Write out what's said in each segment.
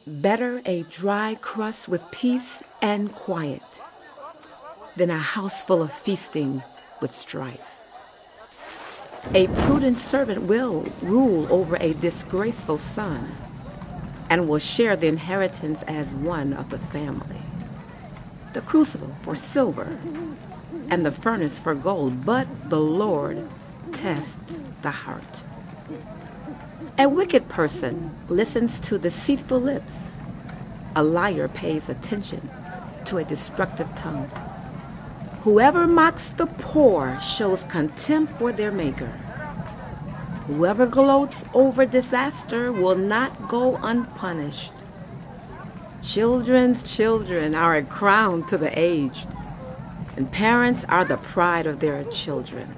Better a dry crust with peace and quiet than a house full of feasting with strife. A prudent servant will rule over a disgraceful son and will share the inheritance as one of the family. The crucible for silver and the furnace for gold, but the Lord tests the heart. A wicked person listens to deceitful lips. A liar pays attention to a destructive tongue. Whoever mocks the poor shows contempt for their maker. Whoever gloats over disaster will not go unpunished. Children's children are a crown to the aged, and parents are the pride of their children.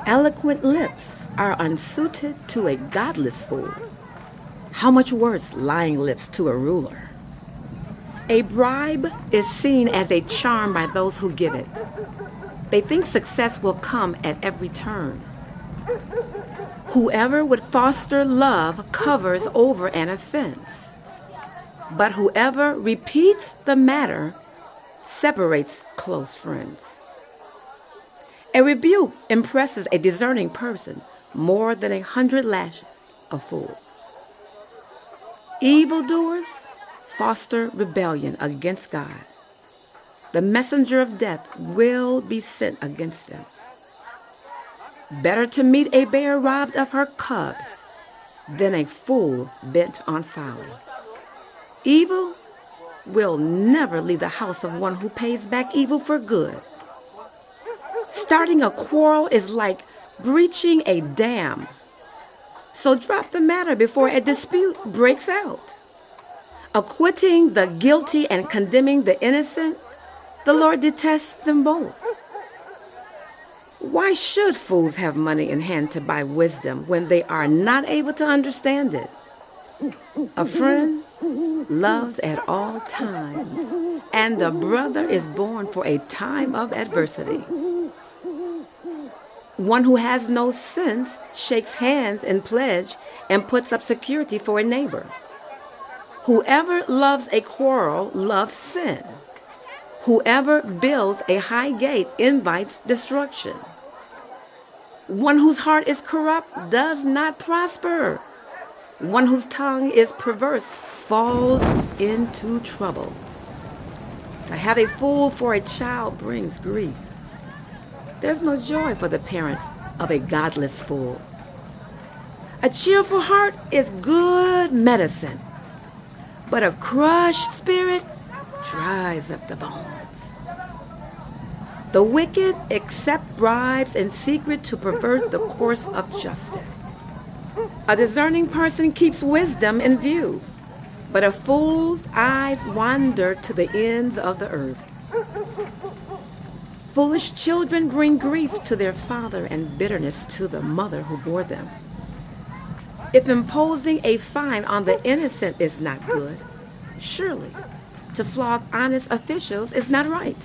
Eloquent lips are unsuited to a godless fool. How much worse lying lips to a ruler? A bribe is seen as a charm by those who give it. They think success will come at every turn. Whoever would foster love covers over an offense, but whoever repeats the matter separates close friends. A rebuke impresses a discerning person more than 100 lashes a fool. Evildoers foster rebellion against God. The messenger of death will be sent against them. Better to meet a bear robbed of her cubs than a fool bent on folly. Evil will never leave the house of one who pays back evil for good. Starting a quarrel is like breaching a dam. So drop the matter before a dispute breaks out. Acquitting the guilty and condemning the innocent, the Lord detests them both. Why should fools have money in hand to buy wisdom when they are not able to understand it? A friend loves at all times, and a brother is born for a time of adversity. One who has no sense shakes hands in pledge and puts up security for a neighbor. Whoever loves a quarrel loves sin. Whoever builds a high gate invites destruction. One whose heart is corrupt does not prosper. One whose tongue is perverse falls into trouble. To have a fool for a child brings grief. There's no joy for the parent of a godless fool. A cheerful heart is good medicine, but a crushed spirit dries up the bones. The wicked accept bribes in secret to pervert the course of justice. A discerning person keeps wisdom in view, but a fool's eyes wander to the ends of the earth. Foolish children bring grief to their father and bitterness to the mother who bore them. If imposing a fine on the innocent is not good, surely to flog honest officials is not right.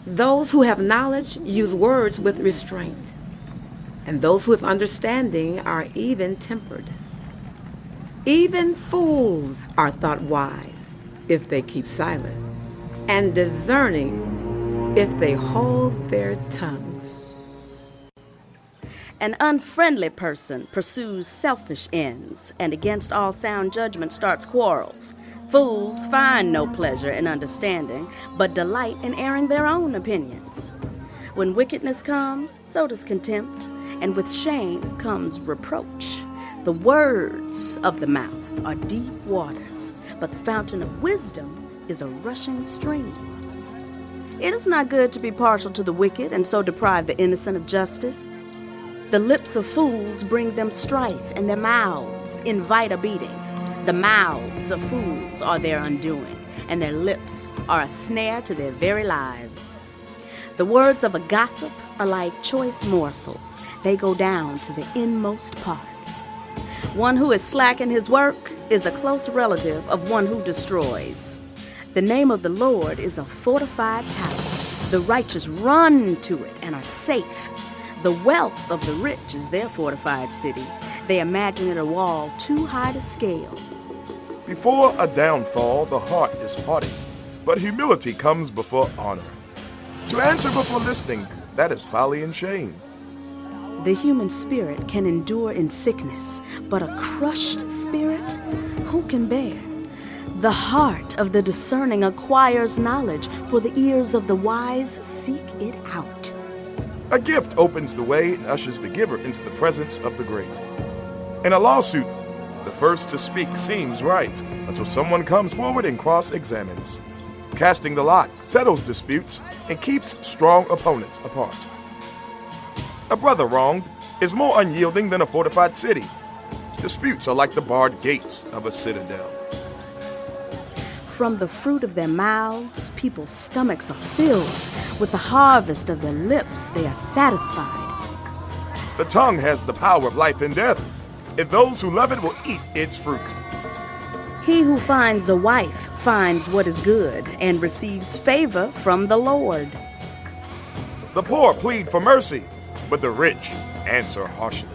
Those who have knowledge use words with restraint, and those who have understanding are even-tempered. Even fools are thought wise if they keep silent, and discerning if they hold their tongues. An unfriendly person pursues selfish ends, and against all sound judgment starts quarrels. Fools find no pleasure in understanding, but delight in airing their own opinions. When wickedness comes, so does contempt, and with shame comes reproach. The words of the mouth are deep waters, but the fountain of wisdom is a rushing stream. It is not good to be partial to the wicked and so deprive the innocent of justice. The lips of fools bring them strife, and their mouths invite a beating. The mouths of fools are their undoing, and their lips are a snare to their very lives. The words of a gossip are like choice morsels. They go down to the inmost parts. One who is slack in his work is a close relative of one who destroys. The name of the Lord is a fortified tower. The righteous run to it and are safe. The wealth of the rich is their fortified city, They imagine it a wall too high to scale. Before a downfall, the heart is haughty, but humility comes before honor. To answer before listening, that is folly and shame. The human spirit can endure in sickness, but a crushed spirit, who can bear? The heart of the discerning acquires knowledge, for the ears of the wise seek it out. A gift opens the way and ushers the giver into the presence of the great. In a lawsuit, the first to speak seems right until someone comes forward and cross-examines. Casting the lot settles disputes and keeps strong opponents apart. A brother wronged is more unyielding than a fortified city. Disputes are like the barred gates of a citadel. From the fruit of their mouths, people's stomachs are filled. With the harvest of their lips, they are satisfied. The tongue has the power of life and death, and those who love it will eat its fruit. He who finds a wife finds what is good and receives favor from the Lord. The poor plead for mercy, but the rich answer harshly.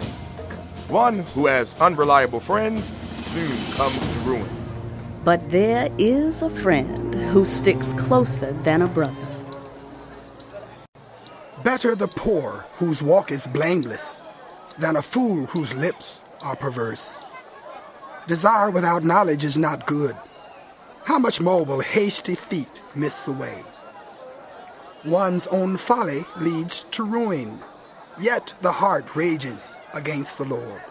One who has unreliable friends soon comes to ruin. But there is a friend who sticks closer than a brother. Better the poor whose walk is blameless than a fool whose lips are perverse. Desire without knowledge is not good. How much more will hasty feet miss the way? One's own folly leads to ruin, yet the heart rages against the Lord.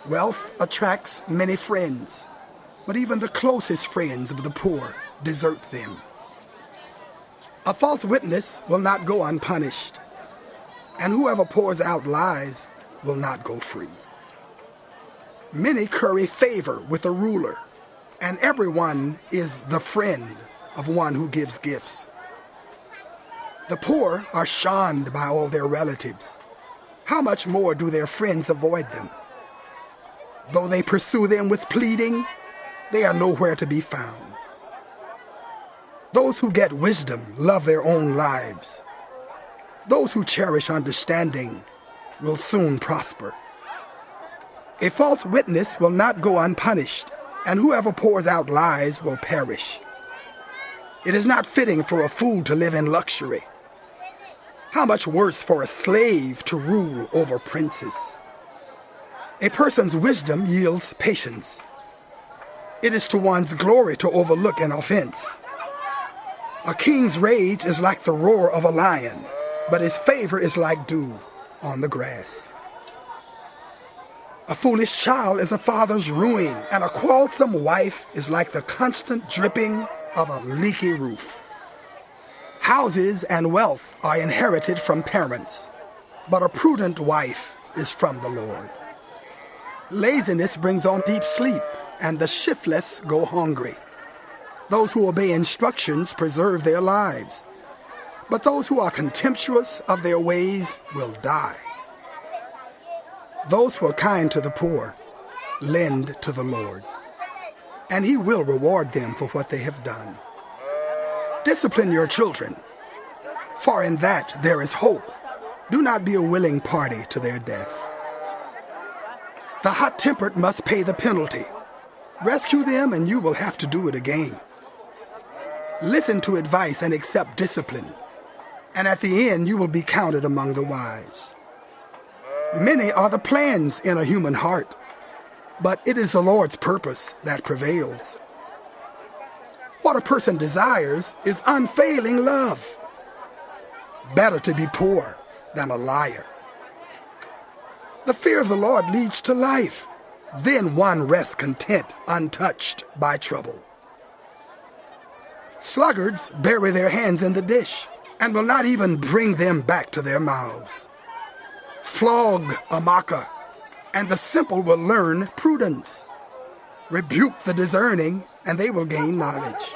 Wealth attracts many friends, but even the closest friends of the poor desert them. A false witness will not go unpunished, and whoever pours out lies will not go free. Many curry favor with a ruler, and everyone is the friend of one who gives gifts. The poor are shunned by all their relatives. How much more do their friends avoid them? Though they pursue them with pleading, they are nowhere to be found. Those who get wisdom love their own lives. Those who cherish understanding will soon prosper. A false witness will not go unpunished, and whoever pours out lies will perish. It is not fitting for a fool to live in luxury. How much worse for a slave to rule over princes? A person's wisdom yields patience. It is to one's glory to overlook an offense. A king's rage is like the roar of a lion, but his favor is like dew on the grass. A foolish child is a father's ruin, and a quarrelsome wife is like the constant dripping of a leaky roof. Houses and wealth are inherited from parents, but a prudent wife is from the Lord. Laziness brings on deep sleep, and the shiftless go hungry. Those who obey instructions preserve their lives, but those who are contemptuous of their ways will die. Those who are kind to the poor lend to the Lord, and he will reward them for what they have done. Discipline your children, for in that there is hope. Do not be a willing party to their death. The hot-tempered must pay the penalty. Rescue them and you will have to do it again. Listen to advice and accept discipline, and at the end you will be counted among the wise. Many are the plans in a human heart, but it is the Lord's purpose that prevails. What a person desires is unfailing love. Better to be poor than a liar. The fear of the Lord leads to life. Then one rests content, untouched by trouble. Sluggards bury their hands in the dish and will not even bring them back to their mouths. Flog a mocker, and the simple will learn prudence. Rebuke the discerning, and they will gain knowledge.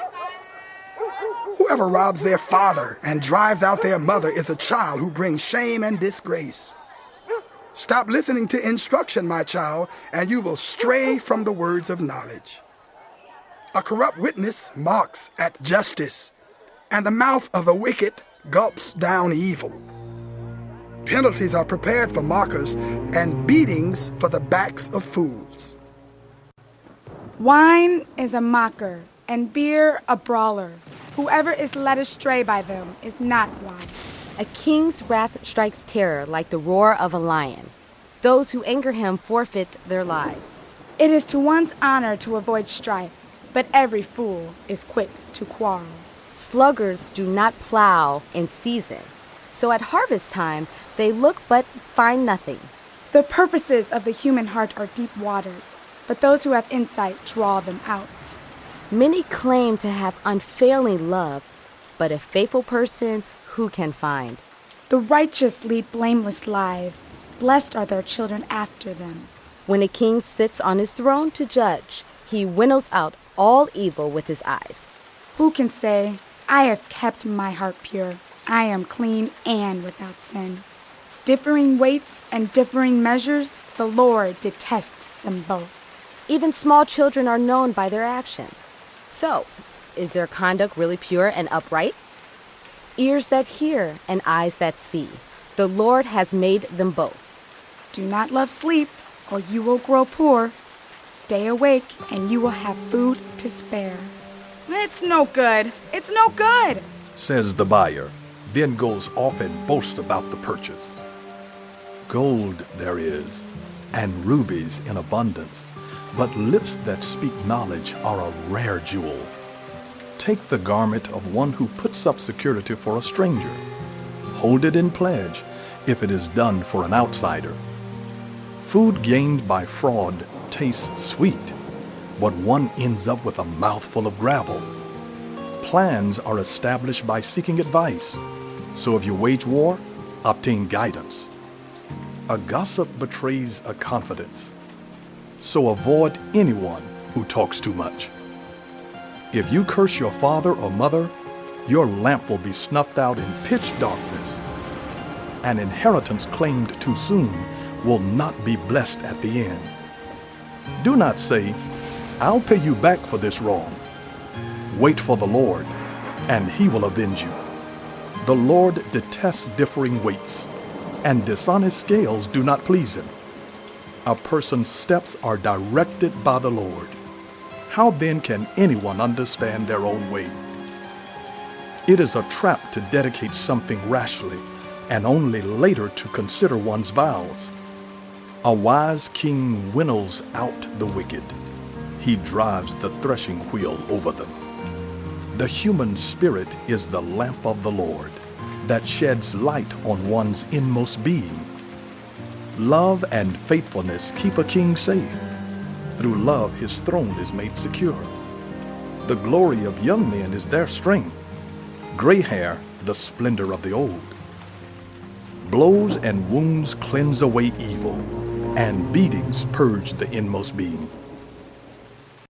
Whoever robs their father and drives out their mother is a child who brings shame and disgrace. Stop listening to instruction, my child, and you will stray from the words of knowledge. A corrupt witness mocks at justice, and the mouth of the wicked gulps down evil. Penalties are prepared for mockers, and beatings for the backs of fools. Wine is a mocker, and beer a brawler. Whoever is led astray by them is not wise. A king's wrath strikes terror like the roar of a lion. Those who anger him forfeit their lives. It is to one's honor to avoid strife, but every fool is quick to quarrel. Sluggards do not plow in season, so at harvest time they look but find nothing. The purposes of the human heart are deep waters, but those who have insight draw them out. Many claim to have unfailing love, but a faithful person who can find? The righteous lead blameless lives. Blessed are their children after them. When a king sits on his throne to judge, he winnows out all evil with his eyes. Who can say, I have kept my heart pure. I am clean and without sin. Differing weights and differing measures, the Lord detests them both. Even small children are known by their actions. So, is their conduct really pure and upright? Ears that hear and eyes that see, the Lord has made them both. Do not love sleep, or you will grow poor. Stay awake, and you will have food to spare. It's no good. It's no good, says the buyer, then goes off and boasts about the purchase. Gold there is, and rubies in abundance, but lips that speak knowledge are a rare jewel. Take the garment of one who puts up security for a stranger. Hold it in pledge if it is done for an outsider. Food gained by fraud tastes sweet, but one ends up with a mouthful of gravel. Plans are established by seeking advice, so if you wage war, obtain guidance. A gossip betrays a confidence, so avoid anyone who talks too much. If you curse your father or mother, your lamp will be snuffed out in pitch darkness. An inheritance claimed too soon will not be blessed at the end. Do not say, I'll pay you back for this wrong. Wait for the Lord, and he will avenge you. The Lord detests differing weights, and dishonest scales do not please him. A person's steps are directed by the Lord. How then can anyone understand their own way? It is a trap to dedicate something rashly, and only later to consider one's vows. A wise king winnows out the wicked. He drives the threshing wheel over them. The human spirit is the lamp of the Lord that sheds light on one's inmost being. Love and faithfulness keep a king safe. Through love his throne is made secure. The glory of young men is their strength. Gray hair, the splendor of the old. Blows and wounds cleanse away evil, and beatings purge the inmost being.